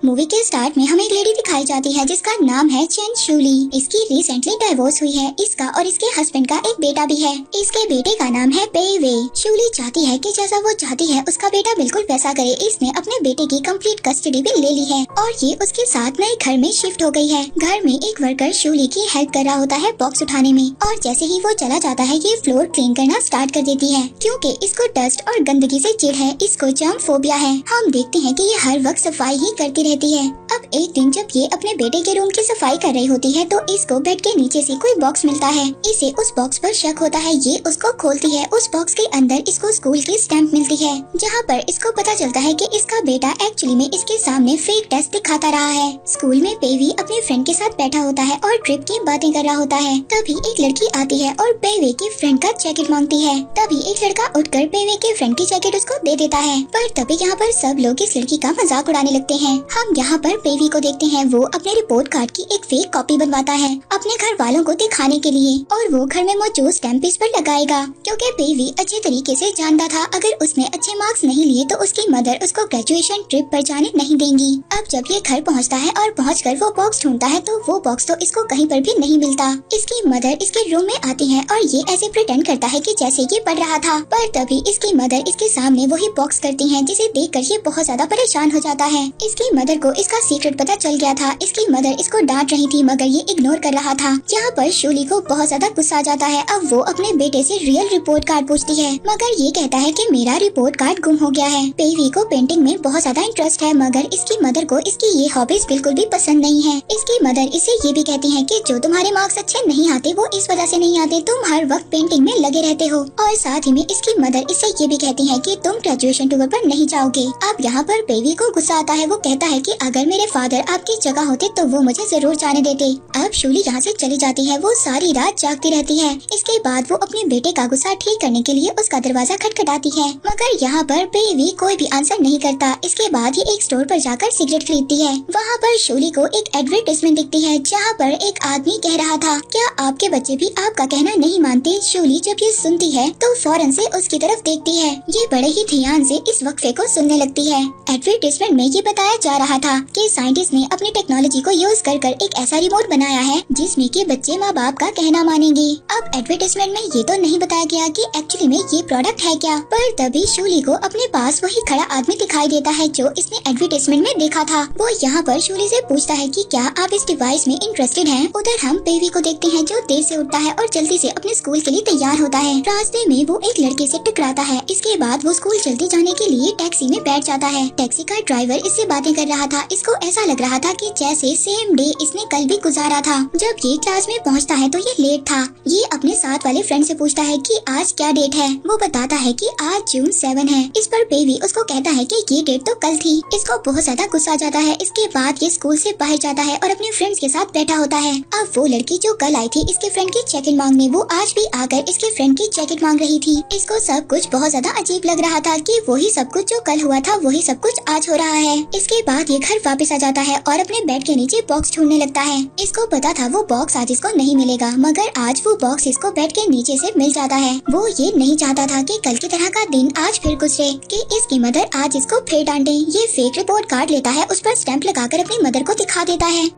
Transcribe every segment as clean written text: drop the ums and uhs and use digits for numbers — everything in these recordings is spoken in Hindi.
मूवी के स्टार्ट में हमें एक लेडी दिखाई जाती है जिसका नाम है चेन शूली। इसकी रिसेंटली डाइवोर्स हुई है। इसका और इसके हस्बैंड का एक बेटा भी है। इसके बेटे का नाम है पे वे। शूली चाहती है कि जैसा वो चाहती है उसका बेटा बिल्कुल वैसा करे। इसने अपने बेटे की कंप्लीट कस्टडी भी ले ली है और ये उसके साथ नए घर में शिफ्ट हो गई है। घर में एक वर्कर शूली की हेल्प कर रहा होता है बॉक्स उठाने में और जैसे ही वो चला जाता है ये फ्लोर क्लीन करना स्टार्ट कर देती है क्योंकि इसको डस्ट और गंदगी से चिढ़ है। इसको जर्म फोबिया है। हम देखते हैं कि ये हर वक्त सफाई ही करती रहती है। अब एक दिन जब ये अपने बेटे के रूम की सफाई कर रही होती है तो इसको बेड के नीचे से कोई बॉक्स मिलता है। इसे उस बॉक्स पर शक होता है। ये उसको खोलती है। उस बॉक्स के अंदर इसको स्कूल की स्टैम्प मिलती है जहाँ पर इसको पता चलता है कि इसका बेटा एक्चुअली में इसके सामने फेक टेस्ट दिखाता रहा है। स्कूल में पेवी अपने फ्रेंड के साथ बैठा होता है और ट्रिप की बातें कर रहा होता है। तभी एक लड़की आती है और पेवे की फ्रेंड का जैकेट मांगती है। तभी एक लड़का उठकर पेवे के फ्रेंड की जैकेट उसको दे देता है। पर तभी यहाँ पर सब लोग इस लड़की का मजाक उड़ाने लगते हैं। हम यहाँ पर पेवी को देखते हैं। वो अपने रिपोर्ट कार्ड की एक फेक कॉपी बनवाता है अपने घर वालों को दिखाने के लिए और वो घर में मौजूद स्टैम्प इस पर लगाएगा क्योंकि पेवी अच्छे तरीके से जानता था अगर उसने अच्छे मार्क्स नहीं लिए तो उसकी मदर उसको ग्रेजुएशन ट्रिप पर जाने नहीं देंगी। अब जब ये घर पहुँचता है और पहुँचकर वो बॉक्स ढूंढता है तो वो बॉक्स तो इसको कहीं पर भी नहीं मिलता। इसकी मदर इसके रूम में आती है और ये ऐसे प्रिटेंड करता है कि जैसे ये पढ़ रहा था। पर तभी इसकी मदर इसके सामने वही बॉक्स करती है जिसे देखकर ये बहुत ज्यादा परेशान हो जाता है। इसकी मदर को इसका सीक्रेट पता चल गया था। इसकी मदर इसको डांट रही थी मगर ये इग्नोर कर रहा था। यहाँ पर शूली को बहुत ज्यादा गुस्सा आ जाता है। अब वो अपने बेटे से रियल रिपोर्ट कार्ड पूछती है मगर ये कहता है कि मेरा रिपोर्ट कार्ड गुम हो गया है। पेवी को पेंटिंग में बहुत ज्यादा इंटरेस्ट है मगर इसकी मदर को इसकी ये हॉबीज बिल्कुल भी पसंद नहीं है। इसकी मदर इसे ये भी कहती है कि जो तुम्हारे मार्क्स अच्छे नहीं आते वो इस वजह से नहीं आते, तुम हर वक्त पेंटिंग में लगे रहते हो। और साथ ही में इसकी मदर इससे ये भी कहती है कि तुम ग्रेजुएशन टूर पर नहीं जाओगे। अब यहाँ पर पेवी को गुस्सा आता है। वो कहता है कि अगर मेरे फादर आपकी जगह होते तो वो मुझे जरूर जाने देते। अब शूली यहाँ से चली जाती है। वो सारी रात जागती रहती है। इसके बाद वो अपने बेटे का गुस्सा ठीक करने के लिए उसका दरवाजा खटखटाती है मगर यहाँ पर पेवी कोई भी आंसर नहीं करता। इसके बाद ये एक स्टोर पर जाकर सिगरेट खरीदती है। वहाँ पर शूली को एक एडवर्टाइजमेंट दिखती है जहाँ पर एक आदमी कह रहा था क्या आपके बच्चे भी आपका कहना नहीं मानते। शूली जब ये सुनती है तो फौरन से उसकी तरफ देखती है। ये बड़े ही ध्यान से इस वक्फे को सुनने लगती है। एडवर्टाइजमेंट में ये बताया जा रहा था कि साइंटिस्ट ने अपनी टेक्नोलॉजी को यूज कर एक ऐसा रिमोट बनाया है जिसमें कि बच्चे माँ बाप का कहना मानेंगे। अब एडवर्टाइजमेंट में ये तो नहीं बताया गया कि एक्चुअली में ये प्रोडक्ट है क्या। पर तभी शूली को अपने पास वही खड़ा आदमी दिखाई देता है जो इसने एडवर्टाइजमेंट में देखा था। वो यहाँ पर शूली से पूछता है कि क्या आप इस डिवाइस में इंटरेस्टेड हैं। उधर हम पेवी को देखते हैं जो देर से उठता है और जल्दी से अपने स्कूल के लिए तैयार होता है। रास्ते में वो एक लड़के से टकराता है। इसके बाद वो स्कूल जल्दी जाने के लिए टैक्सी में बैठ जाता है। टैक्सी का ड्राइवर इससे बातें कर रहा था। इसको ऐसा लग रहा था कि जैसे सेम डे इसने कल भी गुजारा था। जब ये क्लास में पहुँचता है तो ये लेट था। ये अपने साथ वाले फ्रेंड से पूछता है कि आज क्या डेट है। वो बताता है कि आज जून 7 है। इस पर पेवी उसको कहता है कि ये डेट तो कल थी। इसको बहुत ज्यादा गुस्सा आ जाता है। इसके बाद ये स्कूल से बाहर जाता है और अपने फ्रेंड्स के साथ बैठा होता है। अब वो लड़की जो कल आई थी इसके फ्रेंड की जैकेट मांगने, वो आज भी आकर इसके फ्रेंड की जैकेट मांग रही थी। इसको सब कुछ बहुत ज्यादा अजीब लग रहा था कि वही सब कुछ जो कल हुआ था वही सब कुछ आज हो रहा है। इसके बाद ये घर वापस आ जाता है और अपने बेड के नीचे बॉक्स ढूंढने लगता है। इसको पता था वो बॉक्स आज इसको नहीं मिलेगा मगर आज वो बॉक्स इसको बेड के नीचे से मिल जाता है। वो ये नहीं चाहता था कि कल की तरह का दिन आज फिर गुजरे कि इसकी मदर आज इसको फिर डांटे। ये फेक रिपोर्ट कार्ड लेता है, उस पर स्टैंप लगाकर अपनी मदर को दिखा देता है।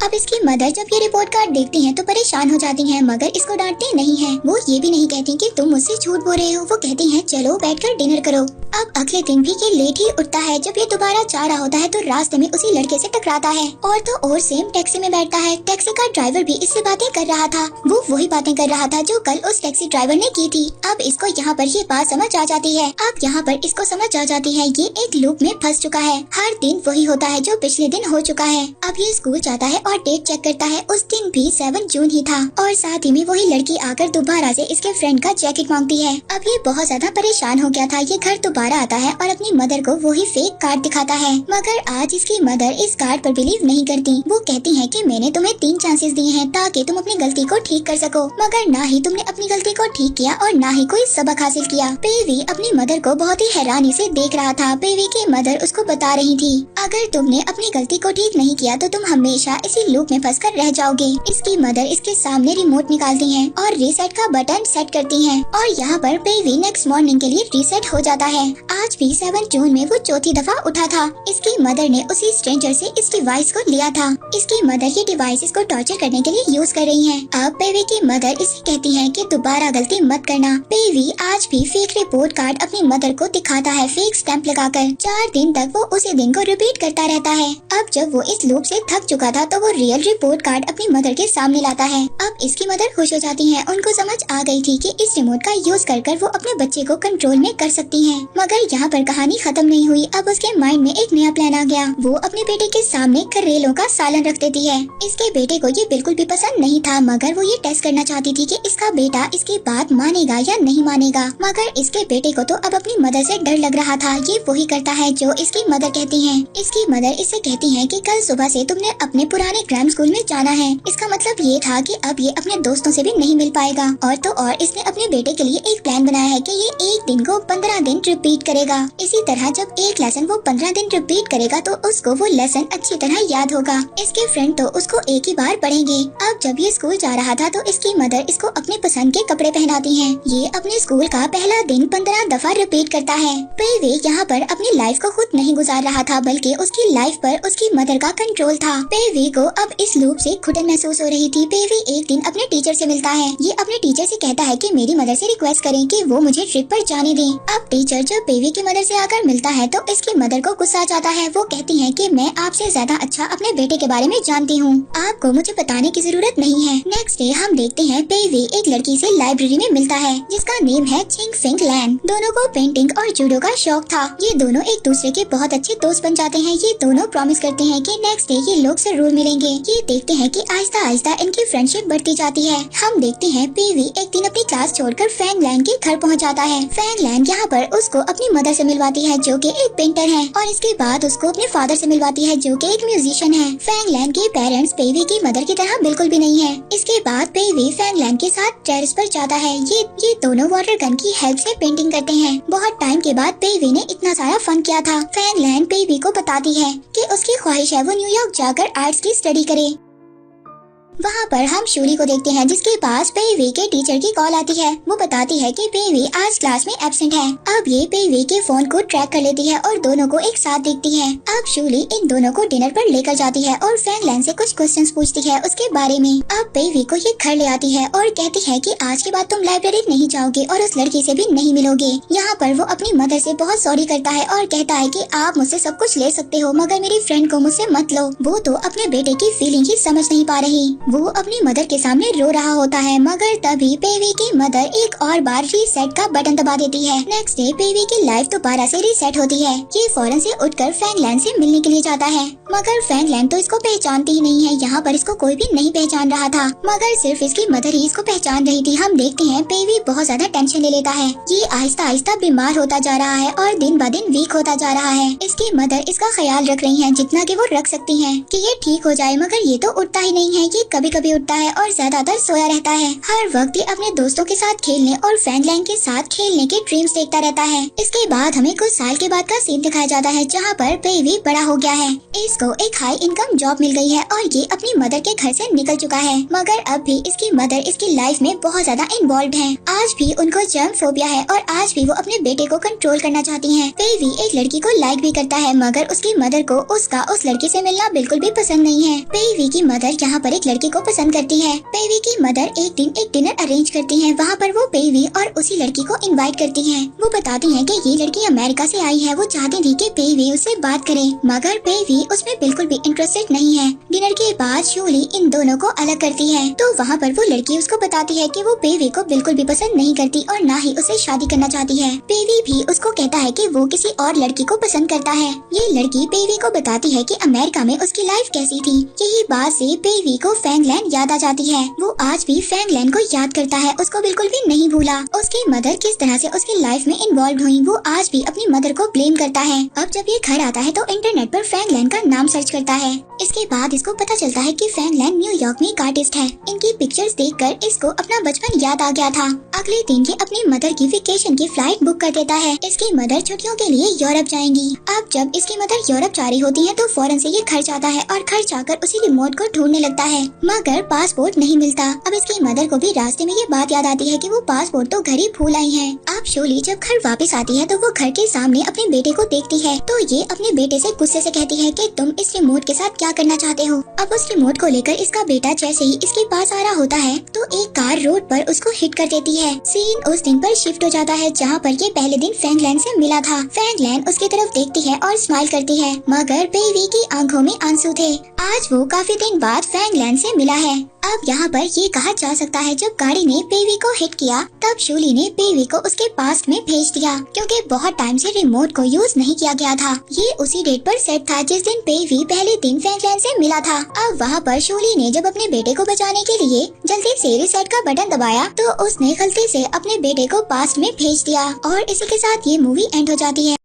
अब इसकी मदर जब ये रिपोर्ट कार्ड देखती हैं तो परेशान हो जाती हैं मगर इसको डांटती नहीं है। वो ये भी नहीं कहती कि तुम मुझसे झूठ बोल रहे हो। वो कहती हैं चलो बैठकर डिनर करो। अब अगले दिन भी ये लेट ही उठता है। जब ये दोबारा जा रहा होता है तो रास्ते में उसी लड़के से टकराता है और तो और सेम टैक्सी में बैठता है। टैक्सी का ड्राइवर भी इससे बातें कर रहा था। वो वही बातें कर रहा था जो कल उस टैक्सी ड्राइवर ने की थी। अब इसको यहाँ पर ये बात समझ आ जाती है। अब यहाँ पर इसको समझ आ जाती है ये एक लूप में फंस चुका है। हर दिन वही होता है जो पिछले दिन हो चुका है। अब ये स्कूल जाता है और डेट चेक करता है। उस दिन भी 7 जून ही था और साथ ही में वही लड़की आकर दोबारा से इसके फ्रेंड का जैकेट मांगती है। अब ये बहुत ज्यादा परेशान हो गया था। ये घर दोबारा आता है और अपनी मदर को वही फेक कार्ड दिखाता है मगर आज इसकी मदर इस कार्ड पर बिलीव नहीं करती। वो कहती है कि मैंने तुम्हें 3 चांसेस दिए हैं ताकि तुम अपनी गलती को ठीक कर सको मगर ना ही तुमने अपनी गलती को ठीक किया और ना ही कोई सबक हासिल किया। पेवी अपनी मदर को बहुत ही हैरानी से देख रहा था। पेवी की मदर उसको बता रही थी अगर तुमने अपनी गलती को ठीक नहीं किया तो तुम हमेशा इसी इसी लूप में फंसकर रह जाओगे। इसकी मदर इसके सामने रिमोट निकालती हैं और रीसेट का बटन सेट करती हैं और यहाँ पर बेबी नेक्स्ट मॉर्निंग के लिए रीसेट हो जाता है। आज भी 7 जून में वो चौथी दफा उठा था। इसकी मदर ने उसी स्ट्रेंजर से इस डिवाइस को लिया था। इसकी मदर ये डिवाइस इसको टॉर्चर करने के लिए यूज कर रही है। अब बेबी की मदर इसे कहती है कि दोबारा गलती मत करना। बेबी आज भी फेक रिपोर्ट कार्ड अपनी मदर को दिखाता है फेक स्टैंप लगाकर। 4 दिन तक वो उसी दिन को रिपीट करता रहता है। अब जब वो इस लूप से थक चुका था तो वो रियल रिपोर्ट कार्ड अपनी मदर के सामने लाता है। अब इसकी मदर खुश हो जाती है। उनको समझ आ गई थी कि इस रिमोट का यूज कर वो अपने बच्चे को कंट्रोल में कर सकती हैं। मगर यहाँ पर कहानी खत्म नहीं हुई। अब उसके माइंड में एक नया प्लान आ गया। वो अपने बेटे के सामने करेलों का सालन रख देती है। इसके बेटे को ये बिल्कुल भी पसंद नहीं था, मगर वो ये टेस्ट करना चाहती थी कि इसका बेटा इसकी बात मानेगा या नहीं मानेगा। मगर इसके बेटे को तो अब अपनी मदर से डर लग रहा था। ये वही करता है जो इसकी मदर कहती है। इसकी मदर इससे कहती है कि कल सुबह से तुमने अपने पुराने ग्राम स्कूल में जाना है। इसका मतलब ये था कि अब ये अपने दोस्तों से भी नहीं मिल पाएगा। और तो और इसने अपने बेटे के लिए एक प्लान बनाया है कि ये एक दिन को 15 दिन रिपीट करेगा। इसी तरह जब एक लेसन वो 15 दिन रिपीट करेगा तो उसको वो लेसन अच्छी तरह याद होगा। इसके फ्रेंड तो उसको एक ही बार पढ़ेंगे। अब जब ये स्कूल जा रहा था तो इसकी मदर इसको अपने पसंद के कपड़े पहनाती है। ये अपने स्कूल का पहला दिन 15 दफा रिपीट करता है। पेवे यहाँ पर अपनी लाइफ को खुद नहीं गुजार रहा था, बल्कि उसकी लाइफ पर उसकी मदर का कंट्रोल था। पेवे को अब इस लूप से घुटन महसूस हो रही थी। पेवे एक दिन अपने टीचर से मिलता है। ये अपने टीचर से कहता है कि मेरी मदर से रिक्वेस्ट करें कि वो मुझे ट्रिप पर जाने दें। अब टीचर जब पेवे की मदर से आकर मिलता है तो इसकी मदर को गुस्सा आ जाता है। वो कहती है कि मैं आपसे ज्यादा अच्छा अपने बेटे के बारे में जानती हूँ, आपको मुझे बताने की जरूरत नहीं है। नेक्स्ट डे हम देखते हैं पेवे एक लड़की से लाइब्रेरी में मिलता है जिसका नेम है चिंग फिंग लैन। दोनों को पेंटिंग और जूडो का शौक था। ये दोनों एक दूसरे के बहुत अच्छे दोस्त बन जाते हैं। ये दोनों प्रॉमिस करते हैं कि नेक्स्ट डे ये लोग जरूर मिलेंगे। ये देखते हैं कि आहिस्ता आहिस्ता इनकी फ्रेंडशिप बढ़ती जाती है। हम देखते हैं पेवे एक दिन अपनी क्लास छोड़कर फैंग लैन के घर पहुंच जाता है। फैंग लैन यहाँ पर उसको अपनी मदर से मिलवाती है जो कि एक पेंटर है, और इसके बाद उसको अपने फादर से मिलवाती है जो कि एक म्यूजिशियन है। फैंग लैन के पेरेंट्स पेवे की मदर की तरह बिल्कुल भी नहीं है। इसके बाद पेवे फैंग लैन के साथ टेरेस पर जाता है। ये दोनों वाटर गन की हेल्प से पेंटिंग करते हैं। बहुत टाइम के बाद पेवे ने इतना सारा फन किया था। फैंग लैन पेवे को बताती है कि उसकी ख्वाहिश है वो न्यूयॉर्क जाकर आर्ट्स की स्टडी करे। वहाँ पर हम शूली को देखते हैं जिसके पास पेवे के टीचर की कॉल आती है। वो बताती है कि पेवे आज क्लास में एब्सेंट है। अब ये पेवे के फोन को ट्रैक कर लेती है और दोनों को एक साथ देखती है। अब शूली इन दोनों को डिनर पर लेकर जाती है और फैंग लैन से कुछ क्वेश्चंस पूछती है उसके बारे में। अब पेवे को ये घर ले आती है और कहती है कि आज के बाद तुम लाइब्रेरी नहीं जाओगे और उस लड़की से भी नहीं मिलोगे। यहाँ पर वो अपनी मदर से बहुत सॉरी करता है और कहता है कि आप मुझसे सब कुछ ले सकते हो, मगर मेरी फ्रेंड को मुझसे मत लो। वो तो अपने बेटे की फीलिंग ही समझ नहीं पा रही। वो अपनी मदर के सामने रो रहा होता है, मगर तभी पेवे की मदर एक और बार रीसेट का बटन दबा देती है। नेक्स्ट डे पेवे की लाइफ दोबारा से रीसेट होती है। ये फौरन से उठकर फैंग लैन से मिलने के लिए जाता है, मगर फैंग लैन तो इसको पहचानती ही नहीं है। यहाँ पर इसको कोई भी नहीं पहचान रहा था, मगर सिर्फ इसकी मदर ही इसको पहचान रही थी। हम देखते हैं पेवे बहुत ज्यादा टेंशन ले लेता है। ये आहिस्ता आहिस्ता बीमार होता जा रहा है और दिन ब दिन वीक होता जा रहा है। इसकी मदर इसका ख्याल रख रही है जितना कि वो रख सकती हैं कि ये ठीक हो जाए, मगर ये तो उठता ही नहीं है। ये कभी कभी उठता है और ज्यादातर सोया रहता है। हर वक्त ये अपने दोस्तों के साथ खेलने और फैंग लैन के साथ खेलने के ड्रीम्स देखता रहता है। इसके बाद हमें कुछ साल के बाद का सीन दिखाया जाता है जहाँ पर पेवे बड़ा हो गया है। इसको एक हाई इनकम जॉब मिल गई है और ये अपनी मदर के घर से निकल चुका है, मगर अब भी इसकी मदर इसकी लाइफ में बहुत ज्यादा इन्वॉल्व है। आज भी उनको जर्म फोबिया है और आज भी वो अपने बेटे को कंट्रोल करना चाहती है। पेवे एक लड़की को लाइक भी करता है, मगर उसकी मदर को उसका उस लड़की से मिलना बिल्कुल भी पसंद नहीं है। पेवे की मदर यहाँ पर एक लड़की को पसंद करती है। पेवे की मदर एक दिन एक डिनर अरेंज करती हैं। वहाँ पर वो पेवे और उसी लड़की को इनवाइट करती हैं। वो बताती हैं कि ये लड़की अमेरिका से आई है। वो चाहती थी कि पेवे उससे बात करे, मगर पेवे उसमें बिल्कुल भी इंटरेस्टेड नहीं है। डिनर के बाद शूली इन दोनों को अलग करती है, तो वहाँ पर वो लड़की उसको बताती है कि वो पेवे को बिल्कुल भी पसंद नहीं करती और ना ही उसे शादी करना चाहती है। पेवे भी उसको कहता है कि वो किसी और लड़की को पसंद करता है। ये लड़की पेवे को बताती है कि अमेरिका में उसकी लाइफ कैसी थी। यही बात से पेवे को फैंग फैंगलैन याद आ जाती है। वो आज भी फैंगलैन को याद करता है, उसको बिल्कुल भी नहीं भूला। उसकी मदर किस तरह से उसकी लाइफ में इन्वॉल्व हुई, वो आज भी अपनी मदर को ब्लेम करता है। अब जब ये घर आता है तो इंटरनेट पर फैंगलैन का नाम सर्च करता है। इसके बाद इसको पता चलता है कि फैंगलैन न्यूयॉर्क में एक आर्टिस्ट है। इनकी पिक्चर्स देखकर इसको अपना बचपन याद आ गया था। अगले दिन ये अपनी मदर की वेकेशन की फ्लाइट बुक कर देता है। इसकी मदर छुट्टियों के लिए यूरोप जाएंगी। अब जब इसकी मदर यूरोप जा रही होती है तो फौरन से ये घर जाता है और घर जाकर उसी रिमोट को ढूंढने लगता है, मगर पासपोर्ट नहीं मिलता। अब इसकी मदर को भी रास्ते में ये बात याद आती है कि वो पासपोर्ट तो घर ही भूल आई है। अब शोली जब घर वापस आती है तो वो घर के सामने अपने बेटे को देखती है तो ये अपने बेटे से गुस्से से कहती है कि तुम इस रिमोट के साथ क्या करना चाहते हो। अब उस रिमोट को लेकर इसका बेटा जैसे ही इसके पास आ रहा होता है तो एक कार रोड पर उसको हिट कर देती है। सीन उस दिन पर शिफ्ट हो जाता है जहाँ पर ये पहले दिन फैंगलैन से मिला था। फैंगलैन उसकी तरफ देखती है और स्माइल करती है, मगर बेवी की आंखों में आंसू थे। आज वो काफी दिन बाद फैंगलैन से मिला है। अब यहाँ पर ये कहा जा सकता है जब गाड़ी ने पेवी को हिट किया तब शूली ने पेवी को उसके पास्ट में भेज दिया, क्योंकि बहुत टाइम से रिमोट को यूज नहीं किया गया था। ये उसी डेट पर सेट था जिस दिन पेवी पहले दिन फैंगलैन से मिला था। अब वहाँ पर शूली ने जब अपने बेटे को बचाने के लिए जल्दी से रिसेट का बटन दबाया तो उसने गलती से अपने बेटे को पास्ट में भेज दिया और इसी के साथ ये मूवी एंड हो जाती है।